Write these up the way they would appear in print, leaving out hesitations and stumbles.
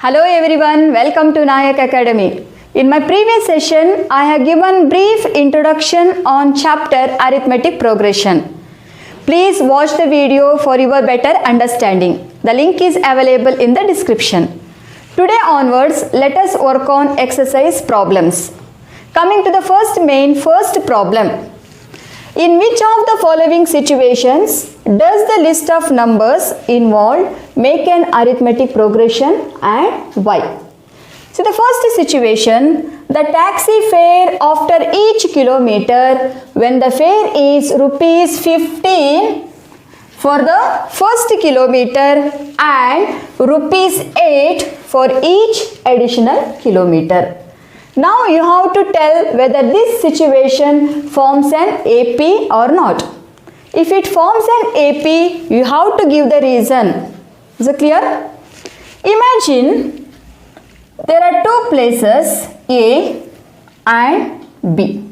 Hello everyone, welcome to Nayak Academy. In my previous session, I have given brief introduction on chapter Arithmetic Progression. Please watch the video for your better understanding. The link is available in the description. Today onwards, let us work on exercise problems. Coming to the first problem. In which of the following situations does the list of numbers involved make an arithmetic progression and why? So the first situation, the taxi fare after each kilometer when the fare is rupees 15 for the first kilometer and rupees 8 for each additional kilometer. Now you have to tell whether this situation forms an AP or not. If it forms an AP, you have to give the reason. Is it clear? Imagine there are two places A and B.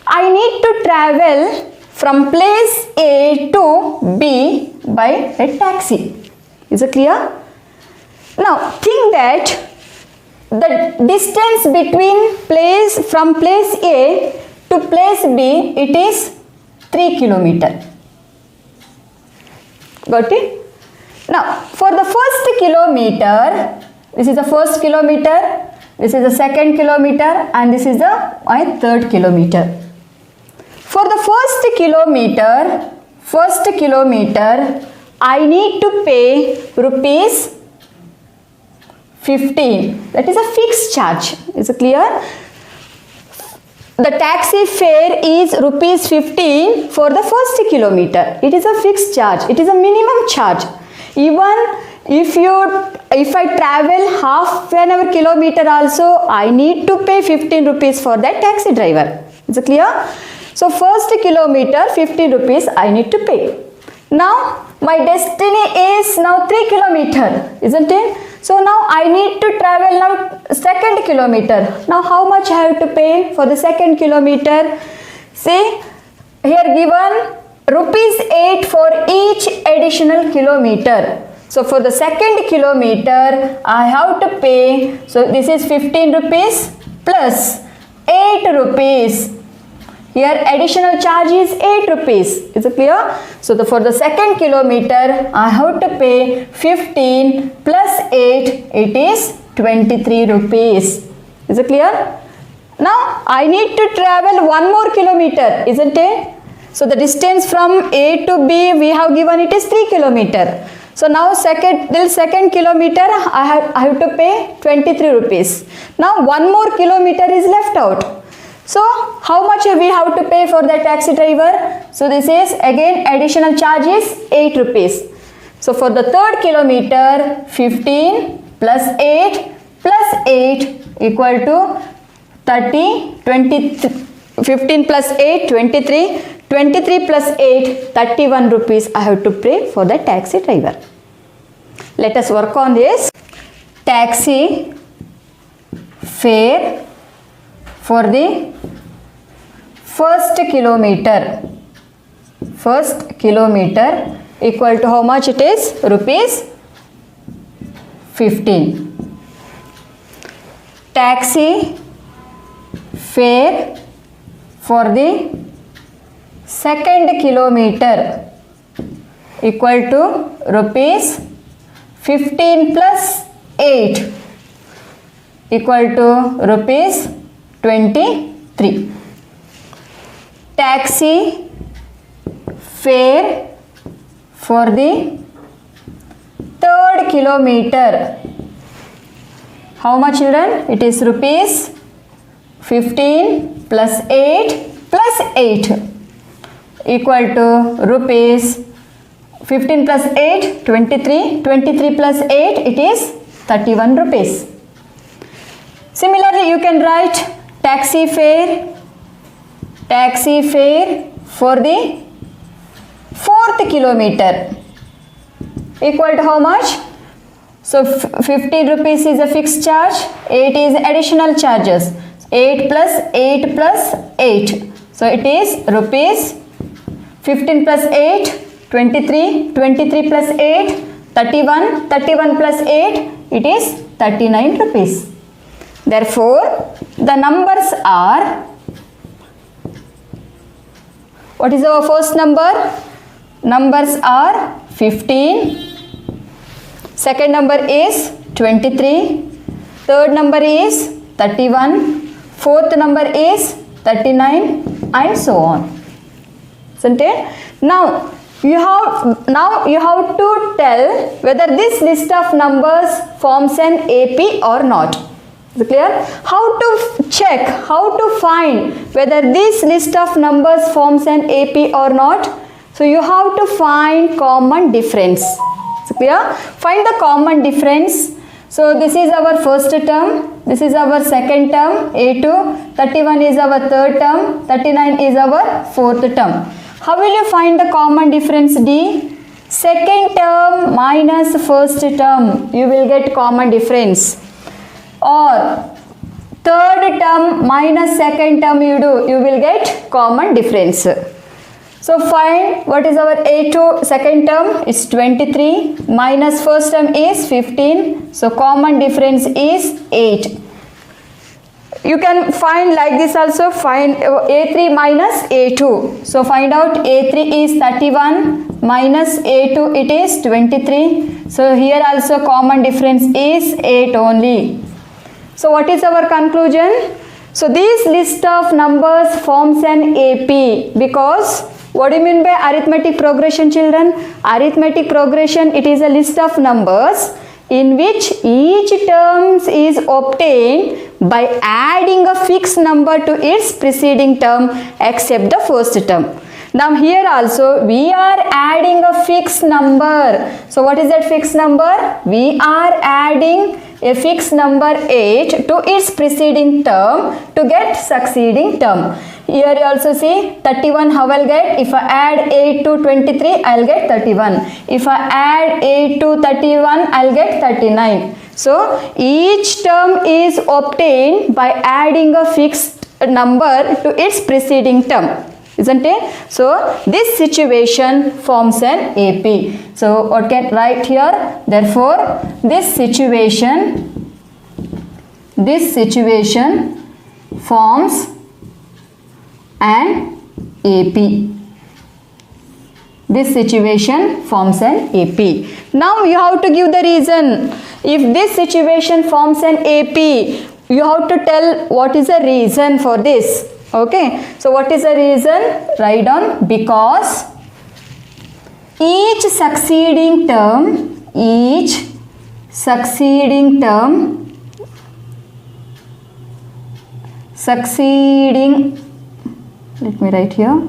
I need to travel from place A to B by a taxi. Is it clear? Now think that the distance between from place A to place B, it is 3 kilometers. Got it? Now for the first kilometer, this is the first kilometer, this is the second kilometer and this is the third kilometer. For the first kilometer, I need to pay rupees 15. That is a fixed charge. Is it clear? The taxi fare is rupees 15 for the first kilometer. It is a fixed charge. It is a minimum charge. Even if I travel half an hour kilometer also, I need to pay 15 rupees for that taxi driver. Is it clear? So first kilometer 15 rupees I need to pay. Now my destiny is now 3 kilometer, isn't it? So now I need to travel now second kilometer. Now how much I have to pay for the second kilometer? See here given rupees 8 for each additional kilometer. So for the second kilometer I have to pay, so this is 15 rupees plus 8 rupees. Here additional charge is 8 rupees. Is it clear? So for the second kilometer I have to pay 15 plus 8, it is 23 rupees. Is it clear? Now I need to travel one more kilometer, isn't it? So the distance from A to B we have given it is 3 kilometer. So now till second kilometer I have to pay 23 rupees. Now one more kilometer is left out. So how much we have to pay for the taxi driver? So this is again additional charge is 8 rupees. So for the third kilometer 15 plus 8 plus 8 equal to 30, 23, 15 plus 8, 23, 23 plus 8, 31 rupees I have to pay for the taxi driver. Let us work on this. Taxi fare for the first kilometer equal to how much it is? Rupees 15. Taxi fare for the second kilometer equal to rupees 15 plus 8 equal to rupees 23. Taxi fare for the third kilometer, how much children? It is rupees 15 plus 8 plus 8 equal to rupees 15 plus 8, 23, 23 plus 8, it is 31 rupees. Similarly, you can write taxi fare for the fourth kilometer equal to how much? So 50 rupees is a fixed charge, 8 is additional charges, 8 plus 8 plus 8. So it is rupees 15 plus 8, 23, 23 plus 8, 31, 31 plus 8, it is 39 rupees. Therefore, the numbers are, what is our first number? Numbers are 15, second number is 23, third number is 31, fourth number is 39, and so on. Isn't it? Now you have to tell whether this list of numbers forms an AP or not. Is it clear? How to check, how to find whether this list of numbers forms an AP or not? So you have to find common difference. Is it clear? Find the common difference. So this is our first term, this is our second term A2, 31 is our third term, 39 is our fourth term. How will you find the common difference D? Second term minus first term, you will get common difference. Or third term minus second term you will get common difference. So find what is our A2, second term is 23 minus first term is 15. So common difference is 8. You can find like this also, find A3 minus A2. So find out A3 is 31 minus A2 it is 23. So here also common difference is 8 only. So what is our conclusion? So this list of numbers forms an AP because what do you mean by arithmetic progression, children? Arithmetic progression, it is a list of numbers in which each term is obtained by adding a fixed number to its preceding term except the first term. Now here also we are adding a fixed number. So what is that fixed number? We are adding a fixed number 8 to its preceding term to get succeeding term. Here you also see 31 how I'll get, if I add 8 to 23 I'll get 31. If I add 8 to 31 I'll get 39. So each term is obtained by adding a fixed number to its preceding term. Isn't it? So this situation forms an AP. So what can write here? Therefore this situation forms an AP. This situation forms an AP. Now you have to give the reason. If this situation forms an AP, you have to tell what is the reason for this. Okay, so what is the reason? Write down because each succeeding term, let me write here.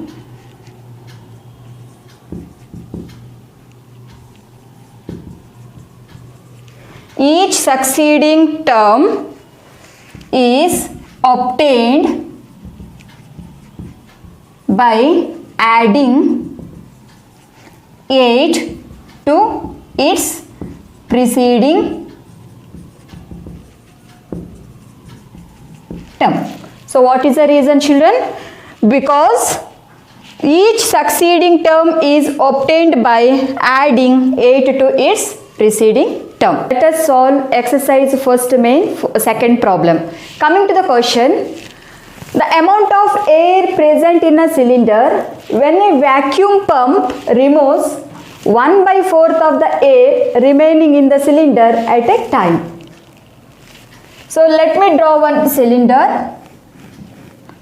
Each succeeding term is obtained by adding 8 to its preceding term. So what is the reason, children? Because each succeeding term is obtained by adding 8 to its preceding term. Let us solve exercise first main second problem. Coming to the question, the amount of air present in a cylinder when a vacuum pump removes 1/4 of the air remaining in the cylinder at a time. So let me draw one cylinder.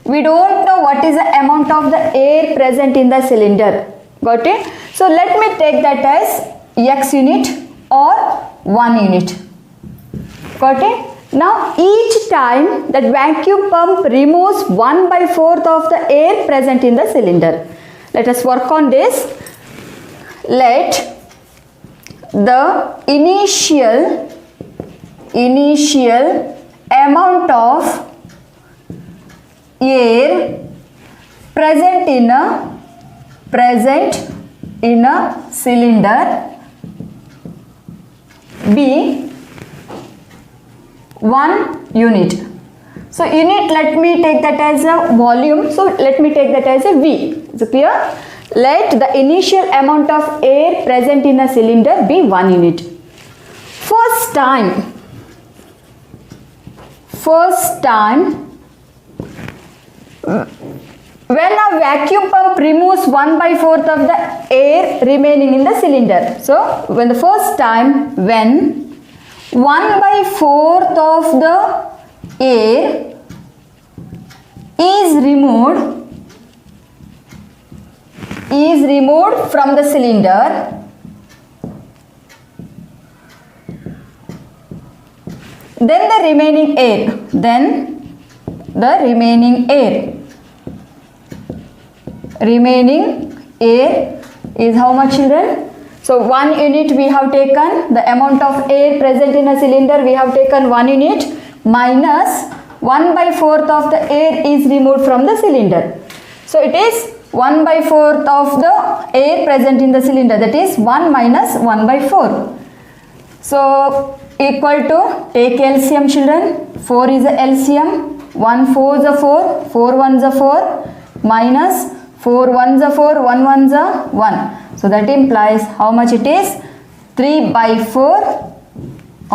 We don't know what is the amount of the air present in the cylinder. Got it? So let me take that as X unit or 1 unit. Got it? Now each time that vacuum pump removes 1/4 of the air present in the cylinder. Let us work on this. Let the initial amount of air present in a cylinder be 1 unit. So unit, let me take that as a volume. So let me take that as a V. Is it clear? Let the initial amount of air present in a cylinder be 1 unit. first time when a vacuum pump removes 1/4 of the air remaining in the cylinder. So when the first time when 1/4 of the air is removed from the cylinder, then the remaining air is how much, children? So 1 unit we have taken, the amount of air present in a cylinder we have taken 1 unit minus 1/4 of the air is removed from the cylinder. So it is 1/4 of the air present in the cylinder, that is 1 minus 1/4. So equal to, take LCM, children. 4 is the LCM. 1 4 is a 4, 4 1 is a 4, minus 4 1 is a 4, 1 1 is a 1. So that implies how much it is? 3/4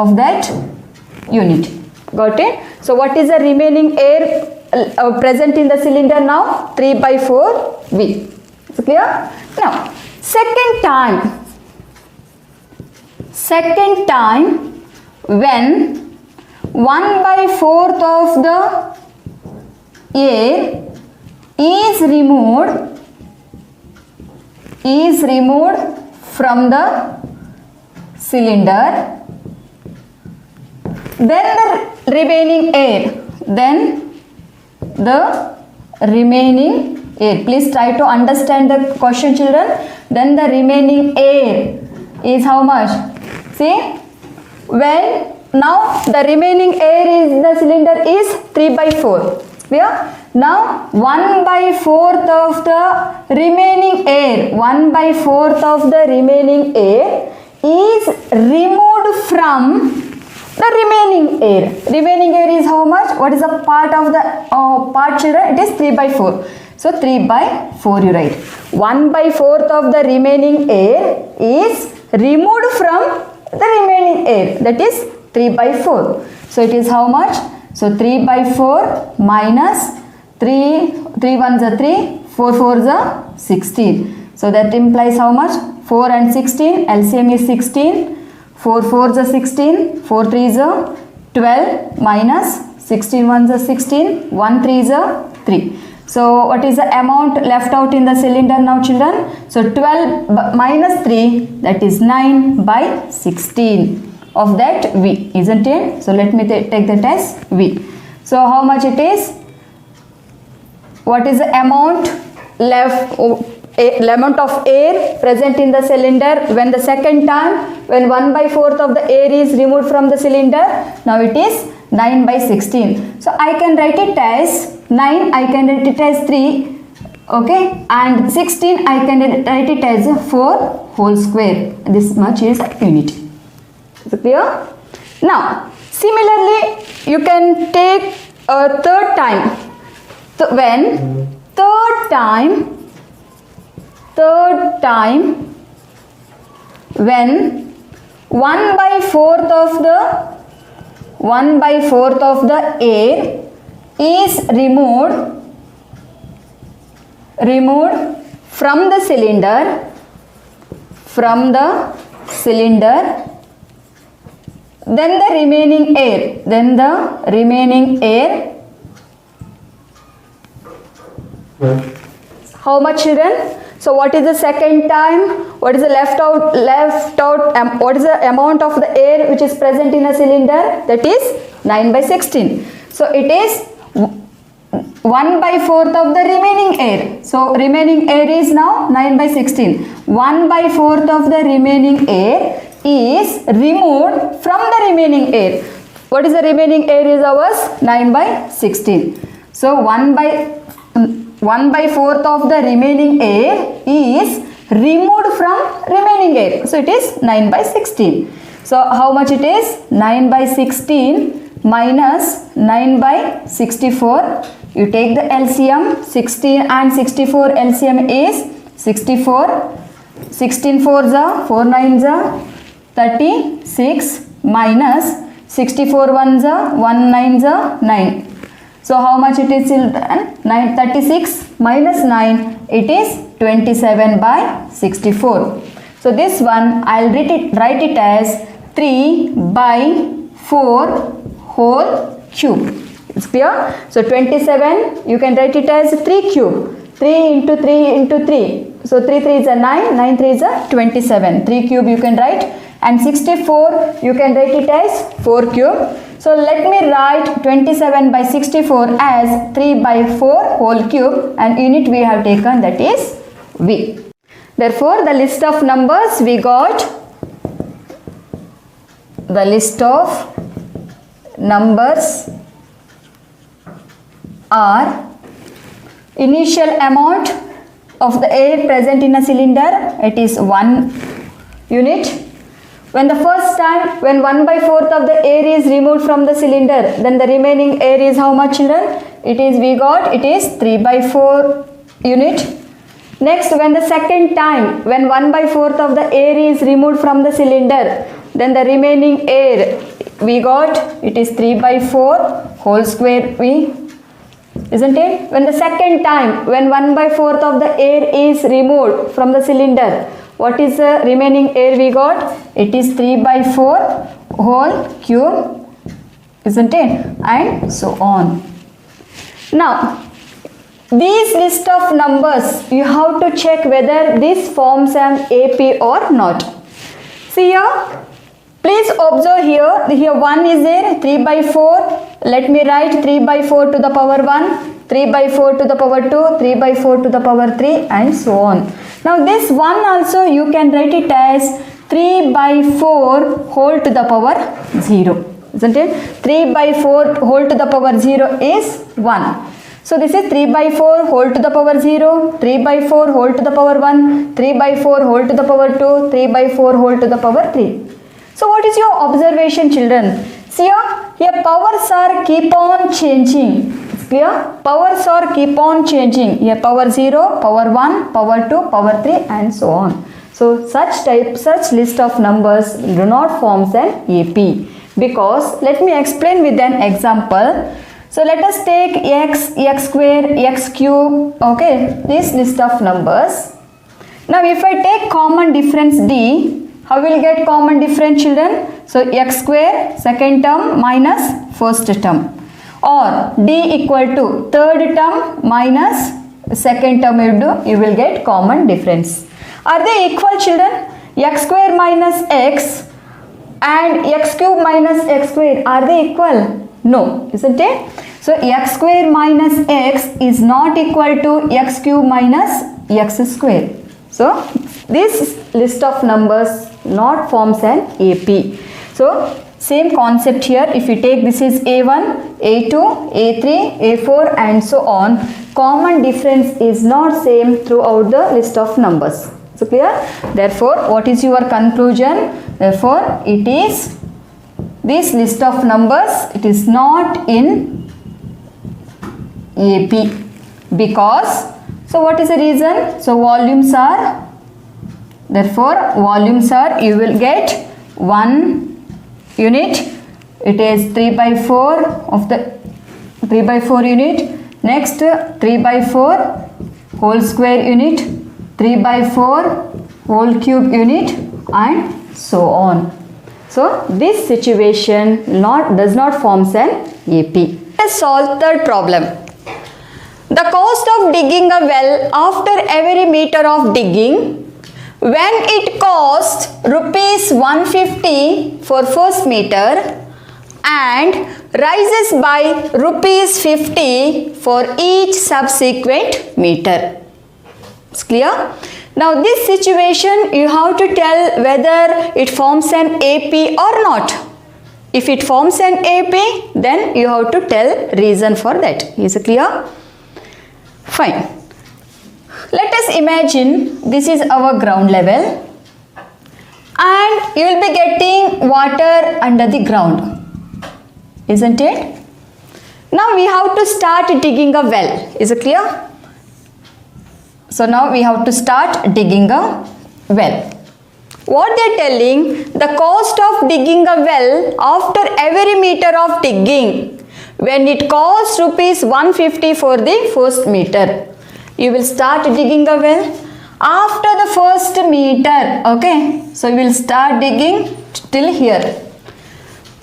of that unit. Got it? So what is the remaining air present in the cylinder now? 3/4 V. Is it clear? Now second time when 1/4 of the air is removed from the cylinder, then the remaining air, please try to understand the question, children. Then the remaining air is how much? See, when now the remaining air is the cylinder is 3/4. Clear? Now 1/4 of the remaining air, 1/4 of the remaining air is removed from the remaining air. Remaining air is how much? What is the part of the part, children? It is 3/4. So 3/4 you write. 1/4 of the remaining air is removed from the remaining air, that is 3/4. So it is how much? So 3/4 minus 3 1s are 3, 4 4s are 16. So that implies how much? 4 and 16, LCM is 16, 4 4s are 16, 4 3s are 12, minus 16 1s are 16, 1 3s are 3. So what is the amount left out in the cylinder now, children? So 12 minus 3, that is 9/16 of that V, isn't it? So let me take that as V. So how much it is? What is the amount amount of air present in the cylinder when the second time when 1/4 of the air is removed from the cylinder? Now it is 9/16. So I can write it as 9, I can write it as 3, okay, and 16 I can write it as 4 whole square. This much is unit. Is it clear? Now similarly you can take a third time. When third time when 1/4 of the air is removed from the cylinder, then the remaining air how much, children? So what is the second time? What is the left out what is the amount of the air which is present in a cylinder? That is 9/16. So it is 1/4 of the remaining air. So remaining air is now 9/16. 1/4 of the remaining air is removed from the remaining air. What is the remaining air is ours? 9/16. So 1/4 of the remaining air is removed from remaining air. So it is 9/16. So how much it is? 9/16 minus 9/64. You take the LCM. 16 and 64 LCM is 64. 16 4s are 4 9s are 36 minus 64 ones are 1 nines are 9. So how much it is children? 36 minus 9, it is 27 by 64. So this one I'll write it as 3 by 4 whole cube. It's clear? So 27 you can write it as 3 cube. 3 into 3 into 3. So 3 3 is a 9, 9 3 is a 27. 3 cube you can write, and 64 you can write it as 4 cube. So let me write 27 by 64 as 3 by 4 whole cube, and unit we have taken, that is V. Therefore the list of numbers we got, the list of numbers are initial amount of the air present in a cylinder, it is 1 unit. When the first time, when 1 by 4th of the air is removed from the cylinder, then the remaining air is how much, children? It is, we got, it is 3 by 4 unit. Next, when the second time, when 1 by 4th of the air is removed from the cylinder, then the remaining air we got, it is 3 by 4 whole square V. Isn't it? When the second time, when 1 by 4th of the air is removed from the cylinder, what is the remaining air we got? It is 3 by 4 whole cube, isn't it? And so on. Now, these list of numbers, you have to check whether this forms an AP or not. See here, please observe here, here 1 is there, 3 by 4. Let me write 3 by 4 to the power 1, 3 by 4 to the power 2, 3 by 4 to the power 3, and so on. Now this 1 also you can write it as 3 by 4 whole to the power 0. Isn't it? 3 by 4 whole to the power 0 is 1. So this is 3 by 4 whole to the power 0, 3 by 4 whole to the power 1, 3 by 4 whole to the power 2, 3 by 4 whole to the power 3. So what is your observation, children? See here powers are keep on changing. It's clear? Powers are keep on changing. Here power 0, power 1, power 2, power 3, and so on. So such list of numbers do not form an AP, because let me explain with an example. So let us take x, x square, x cube, okay, this list of numbers. Now if I take common difference d, how will get common difference, children? So x square second term minus first term, or d equal to third term minus second term you will get common difference. Are they equal, children? X square minus x and x cube minus x square, are they equal? No, isn't it? So x square minus x is not equal to x cube minus x square. So this list of numbers not forms an AP. So same concept here. If you take this is A1, A2, A3, A4 and so on, common difference is not same throughout the list of numbers. So clear? Therefore, what is your conclusion? Therefore, it is this list of numbers, it is not in AP, because, so what is the reason? So volumes are, therefore volumes are, you will get 1 unit, it is 3 by 4 of the 3 by 4 unit. Next 3 by 4 whole square unit, 3 by 4 whole cube unit, and so on. So this situation does not form an AP. Let's solve third problem. The cost of digging a well after every meter of digging, when it cost rupees 150 for first meter and rises by rupees 50 for each subsequent meter. It's clear? Now this situation you have to tell whether it forms an AP or not. If it forms an AP, then you have to tell reason for that. Is it clear? Fine. Let us imagine this is our ground level and you will be getting water under the ground. Isn't it? Now we have to start digging a well. Is it clear? So now we have to start digging a well. what they are telling, the cost of digging a well after every meter of digging, when it costs rupees 150 for the first meter. You will start digging a well after the first meter. Okay, so you will start digging till here.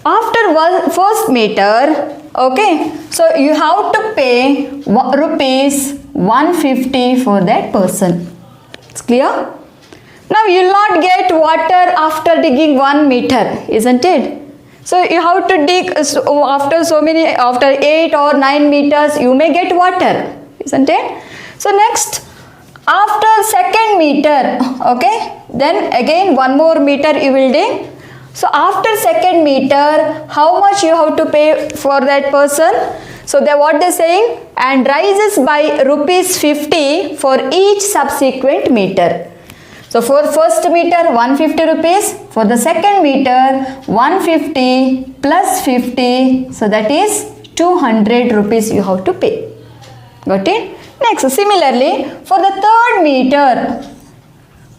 After first meter, okay, so you have to pay rupees 150 for that person. It's clear? Now you will not get water after digging 1 meter, isn't it? So you have to dig after 8 or 9 meters you may get water, isn't it? So next, after second meter, okay, then again 1 more meter you will dig. So after second meter, how much you have to pay for that person? So what they saying, and rises by rupees 50 for each subsequent meter. So for first meter 150 rupees, for the second meter 150 plus 50, so that is 200 rupees you have to pay. Got it? Next, similarly for the third meter,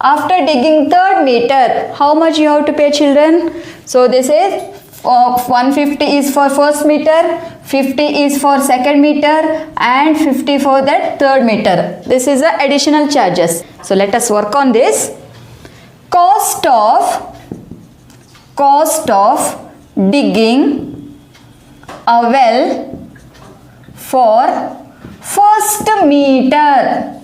after digging third meter, how much you have to pay, children? So this is 150 is for first meter, 50 is for second meter, and 50 for that third meter. This is the additional charges. So let us work on this. Cost of digging a well for first meter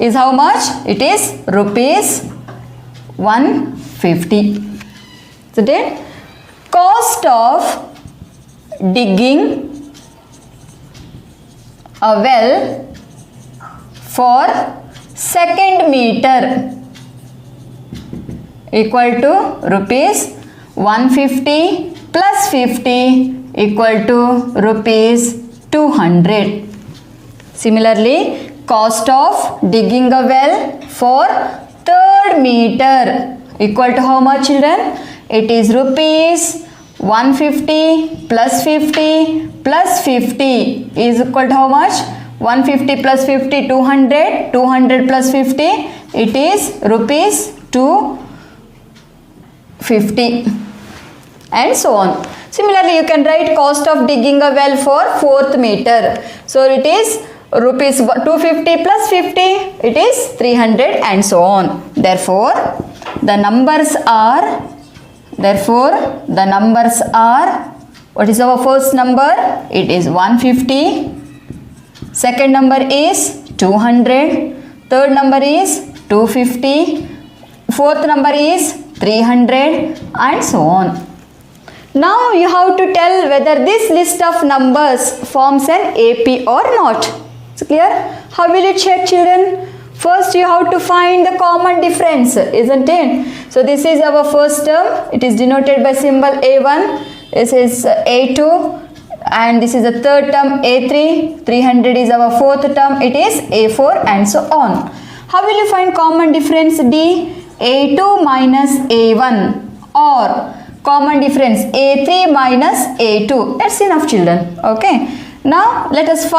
is how much? It is rupees 150. So then cost of digging a well for second meter equal to rupees 150 plus 50 equal to rupees 200. Similarly, cost of digging a well for third meter equal to how much, children? It is rupees 150 plus 50 plus 50 is equal to how much? 150 plus 50, 200. 200 plus 50, it is rupees 250, and so on. Similarly, you can write cost of digging a well for fourth meter. So it is rupees 250 plus 50, it is 300, and so on. Therefore, the numbers are, what is our first number? It is 150. Second number is 200. Third number is 250. Fourth number is 300, and so on. Now you have to tell whether this list of numbers forms an AP or not. It's clear? How will you check, children? First you have to find the common difference, isn't it? So this is our first term. It is denoted by symbol A1. This is A2. And this is the third term A3. 300 is our fourth term. It is A4, and so on. How will you find common difference? D. A2 minus A1, or common difference A3 minus A2. That's enough, children. Okay. Now let us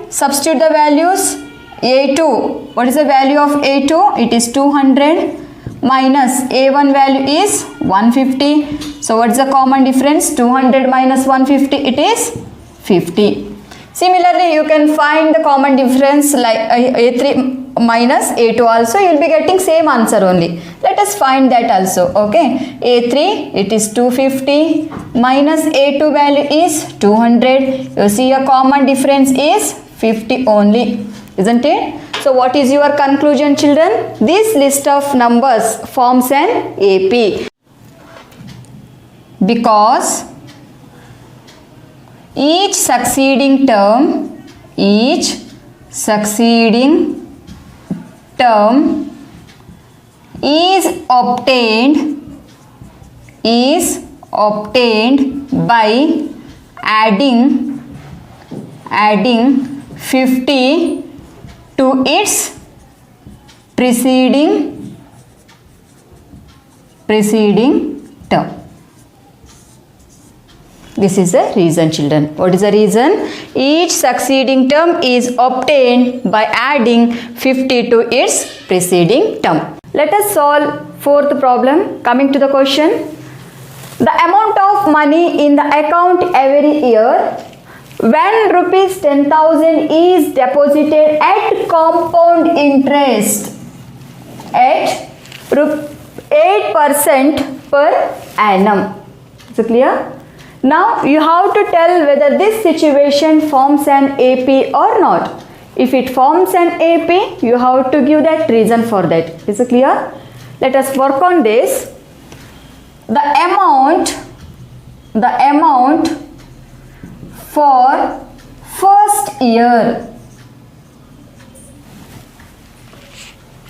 substitute the values. A2, what is the value of A2? It is 200 minus A1 value is 150. So what is the common difference? 200 minus 150, it is 50. Similarly, you can find the common difference like A3 minus A2 also. You will be getting same answer only. Let us find that also. Okay. A3, it is 250 minus A2 value is 200. You see a common difference is 50 only, isn't it? So what is your conclusion, children? This list of numbers forms an AP because each succeeding term is obtained by adding 50 to its preceding term. This is the reason, children. What is the reason? Each succeeding term is obtained by adding 50 to its preceding term. Let us solve fourth problem. Coming to the question. The amount of money in the account every year when rupees 10,000 is deposited at compound interest at 8% per annum. Is it clear? Now you have to tell whether this situation forms an AP or not. If it forms an AP, you have to give that reason for that. Is it clear? Let us work on this. The amount for first year.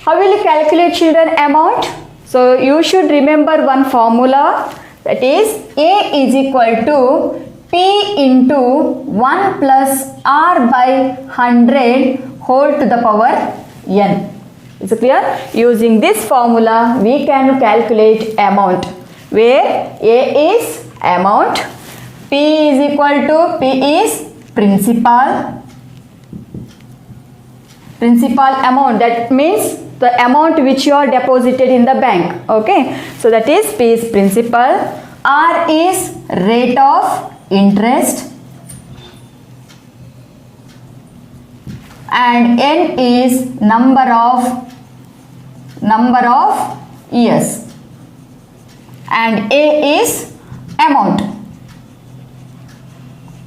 How will you calculate, children, amount? So you should remember one formula, that is A is equal to P into 1 plus R by 100 whole to the power n. Is it clear? Using this formula we can calculate amount, where A is amount, P is equal to P is principal amount, that means the amount which you are deposited in the bank. Okay, so that is P is principal, R is rate of interest, and N is number of years, and A is amount.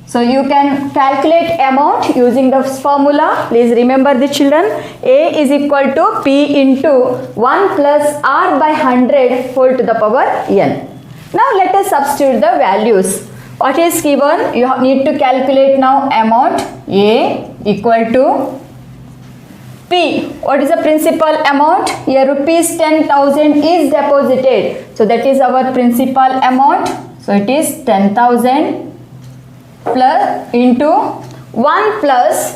So you can calculate amount using this formula. Please remember the children. A is equal to P into 1 plus R by 100 whole to the power n. Now let us substitute the values. What is given? You need to calculate now amount. A equal to P. What is the principal amount? Here rupees 10,000 is deposited. So that is our principal amount. So it is 10,000 plus into 1 plus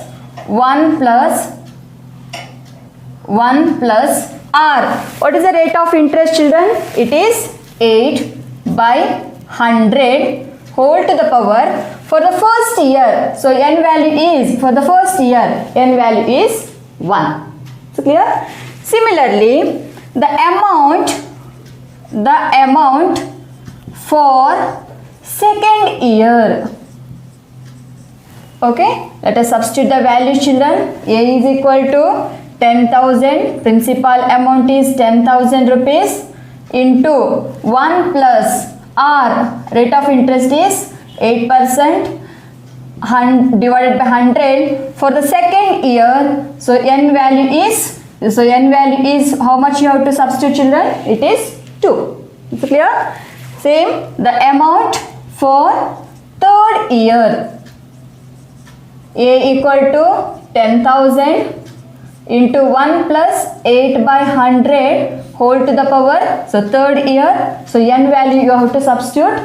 R. What is the rate of interest, children? It is 8 by 100 whole to the power for the first year. So n value is, for the first year, n value is 1. So clear? Similarly, the amount for second year. Okay, let us substitute the values, children. A is equal to 10,000, principal amount is 10,000 rupees, into 1 plus R, rate of interest is 8%, divided by 100 for the second year. So n value is how much you have to substitute, children? It is 2. Is it clear? Same, the amount for third year. A equal to 10,000 into 1 plus 8 by 100 whole to the power. So third year. So n value you have to substitute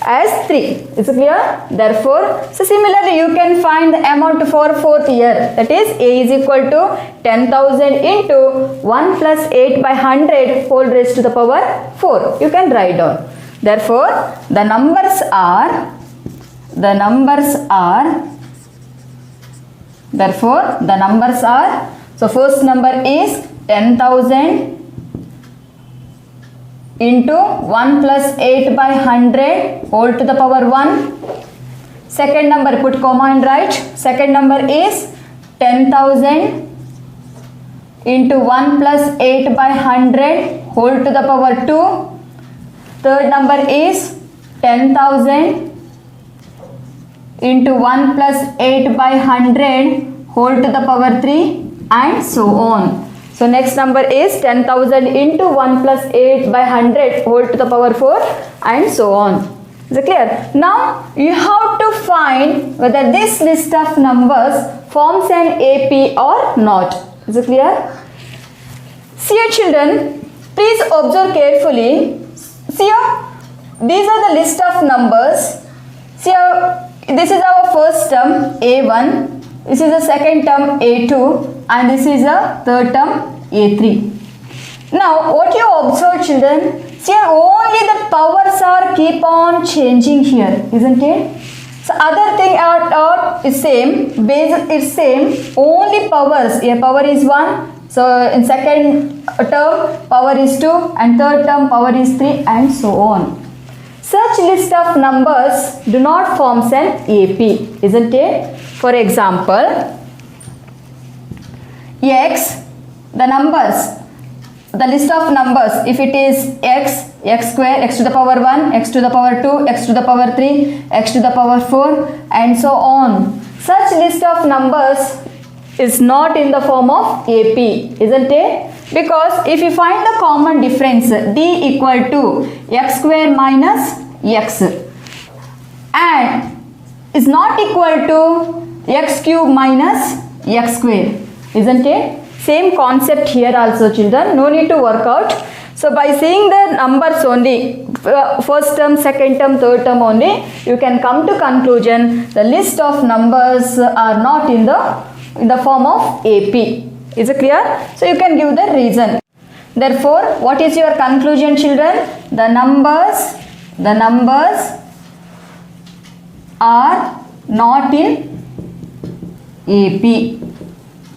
as 3. Is it clear? Therefore, so similarly you can find the amount for fourth year. That is A is equal to 10,000 into 1 plus 8 by 100 whole raised to the power 4. You can write down. Therefore, the numbers are so first number is 10,000 into 1 plus 8 by 100 whole to the power 1. Second number, put comma and write. Second number is 10,000 into 1 plus 8 by 100 whole to the power 2. Third number is 10,000 into 1 plus 8 by 100 whole to the power 3, and so on. So next number is 10,000 into 1 plus 8 by 100 whole to the power 4, and so on. Is it clear? Now you have to find whether this list of numbers forms an AP or not. Is it clear? See here, children, please observe carefully. See here, these are the list of numbers. See here, this is our first term A1, this is the second term A2, and this is the third term A3. Now what you observe, children, see here, only the powers are keep on changing here, isn't it? So other thing are is same, base is same, only powers, a power is 1, So in second term power is 2 and third term power is 3 and so on. Such list of numbers do not form an AP, isn't it? For example, x, the numbers, the list of numbers, if it is x, x square, x to the power 1, x to the power 2, x to the power 3, x to the power 4 and so on. Such list of numbers is not in the form of AP, isn't it? Because if you find the common difference d equal to x square minus x and is not equal to x cube minus x square, isn't it? Same concept here also, children, no need to work out. So by seeing the numbers only, first term, second term, third term only, you can come to conclusion the list of numbers are not in the form of AP. Is it clear? So you can give the reason. Therefore, what is your conclusion, children? The numbers are not in AP.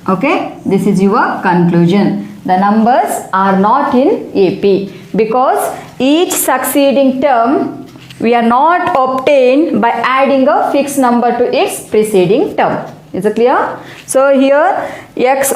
Okay, this is your conclusion. The numbers are not in AP because each succeeding term we are not obtained by adding a fixed number to its preceding term. Is it clear? So here x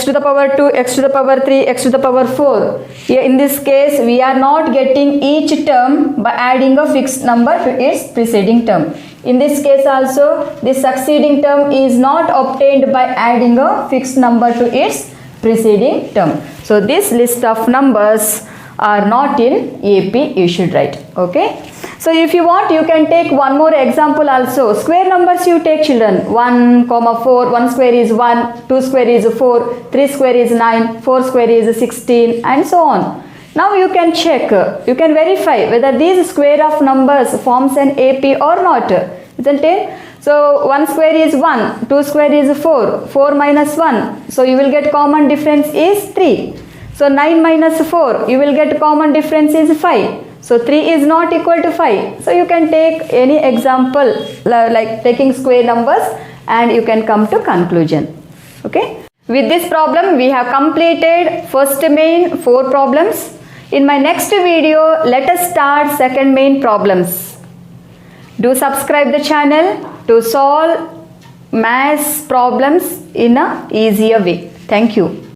to the power 2, x to the power 3, x to the power 4. Here in this case we are not getting each term by adding a fixed number to its preceding term. In this case also the succeeding term is not obtained by adding a fixed number to its preceding term. So this list of numbers are not in AP, you should write. Okay. So if you want, you can take one more example also. Square numbers you take, children. 1, 4, 1 square is 1, 2 square is 4, 3 square is 9, 4 square is 16 and so on. Now you can check, you can verify whether these square of numbers forms an AP or not, isn't it? So 1 square is 1, 2 square is 4, 4 minus 1. So you will get common difference is 3. So 9 minus 4, you will get common difference is 5. So 3 is not equal to 5. So you can take any example like taking square numbers and you can come to conclusion. Okay. With this problem we have completed first main 4 problems. In my next video, let us start second main problems. Do subscribe the channel to solve maths problems in a easier way. Thank you.